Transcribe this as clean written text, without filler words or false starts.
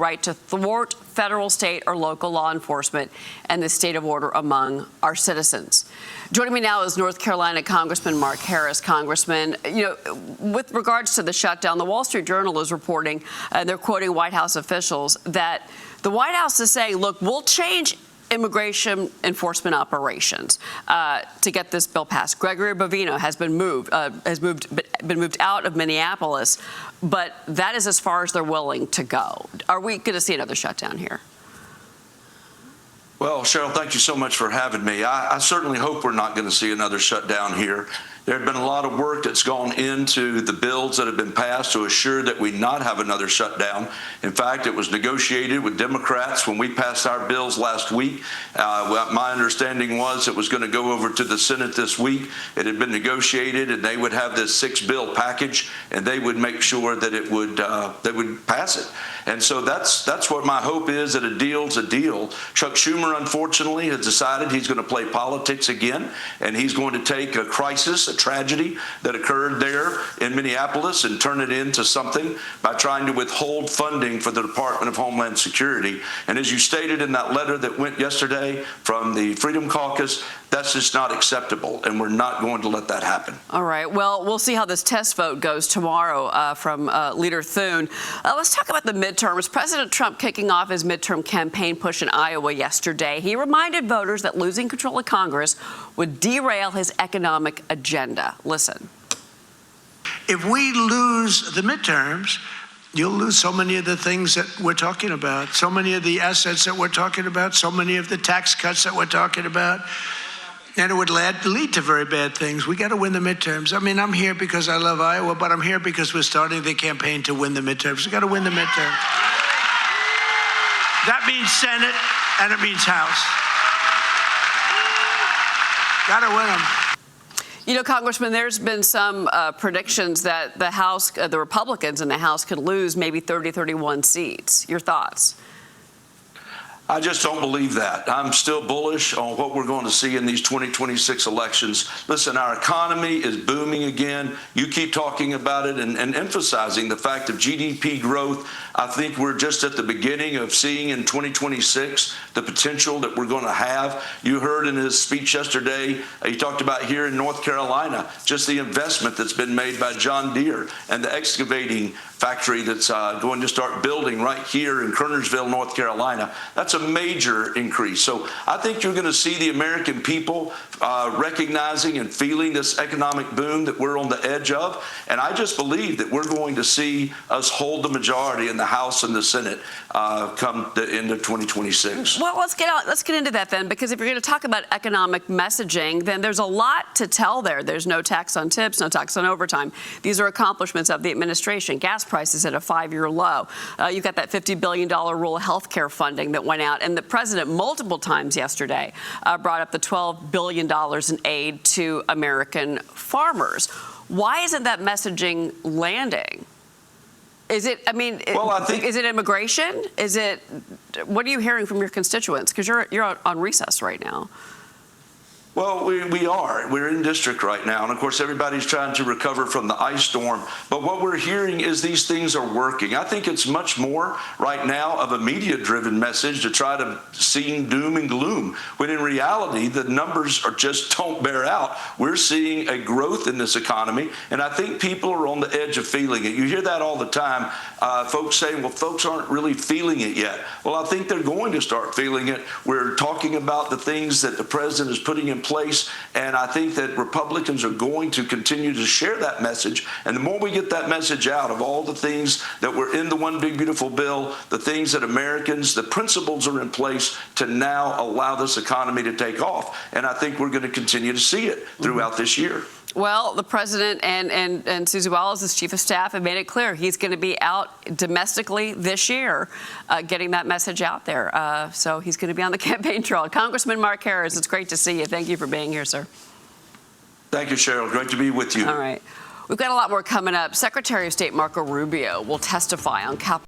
right to thwart federal, state, or local law enforcement and the state of order among our citizens. Joining me now is North Carolina Congressman Mark Harris. Congressman, with regards to the shutdown, the Wall Street Journal is reporting, and they're quoting White House officials, that the White House is saying, look, we'll change immigration enforcement operations to get this bill passed. Gregory Bovino has been moved out of Minneapolis, but that is as far as they're willing to go. Are we going to see another shutdown here? Well, Cheryl, thank you so much for having me. I certainly hope we're not going to see another shutdown here. There have been a lot of work that's gone into the bills that have been passed to assure that we not have another shutdown. In fact, it was negotiated with Democrats when we passed our bills last week. My understanding was it was going to go over to the Senate this week. It had been negotiated, and they would have this 6-bill package, and they would make sure that it would they would pass it. And so that's what my hope is, that a deal's a deal. Chuck Schumer, unfortunately, has decided he's going to play politics again, and he's going to take a crisis, a tragedy that occurred there in Minneapolis, and turn it into something by trying to withhold funding for the Department of Homeland Security. And as you stated in that letter that went yesterday from the Freedom Caucus, that's just not acceptable, and we're not going to let that happen. All right. Well, we'll see how this test vote goes tomorrow from Leader Thune. Let's talk about the midterms. President Trump kicking off his midterm campaign push in Iowa yesterday. He reminded voters that losing control of Congress would derail his economic agenda. Listen. If we lose the midterms, you'll lose so many of the things that we're talking about, so many of the assets that we're talking about, so many of the tax cuts that we're talking about. And it would lead to very bad things. We got to win the midterms. I mean, I'm here because I love Iowa, but I'm here because we're starting the campaign to win the midterms. We got to win the midterms. That means Senate, and it means House. Got to win them. You know, Congressman, there's been some predictions that the House, the Republicans in the House could lose maybe 30, 31 seats. Your thoughts? I just don't believe that. I'm still bullish on what we're going to see in these 2026 elections. Listen, our economy is booming again. You keep talking about it and emphasizing the fact of GDP growth. I think we're just at the beginning of seeing in 2026 the potential that we're going to have. You heard in his speech yesterday, he talked about here in North Carolina, just the investment that's been made by John Deere and the excavating factory that's going to start building right here in Kernersville, North Carolina. That's a major increase. So I think you're going to see the American people recognizing and feeling this economic boom that we're on the edge of. And I just believe that we're going to see us hold the majority in the House and the Senate come the end of 2026. Well, let's get into that then, because if you're going to talk about economic messaging, then there's a lot to tell there. There's no tax on tips, no tax on overtime. These are accomplishments of the administration. Gas prices at a 5-year low. You've got that $50 billion rural health care funding that went out. And the president multiple times yesterday brought up the $12 billion in aid to American farmers. Why isn't that messaging landing? Is it, I mean, is it immigration? Is it, what are you hearing from your constituents? Because you're on recess right now. Well, we are. We're in district right now. And, of course, everybody's trying to recover from the ice storm. But what we're hearing is these things are working. I think it's much more right now of a media-driven message to try to seem doom and gloom, when in reality the numbers are just don't bear out. We're seeing a growth in this economy, and I think people are on the edge of feeling it. You hear that all the time. Folks saying, well, folks aren't really feeling it yet. Well, I think they're going to start feeling it. We're talking about the things that the president is putting in place, and I think that Republicans are going to continue to share that message. And the more we get that message out of all the things that were in the One Big Beautiful Bill, the things that Americans, the principles are in place to now allow this economy to take off. And I think we're going to continue to see it throughout this year. Well, the president and Susie Wiles, his chief of staff, have made it clear he's going to be out domestically this year getting that message out there. So he's going to be on the campaign trail. Congressman Mark Harris, it's great to see you. Thank you for being here, sir. Thank you, Cheryl. Great to be with you. All right. We've got a lot more coming up. Secretary of State Marco Rubio will testify on Capitol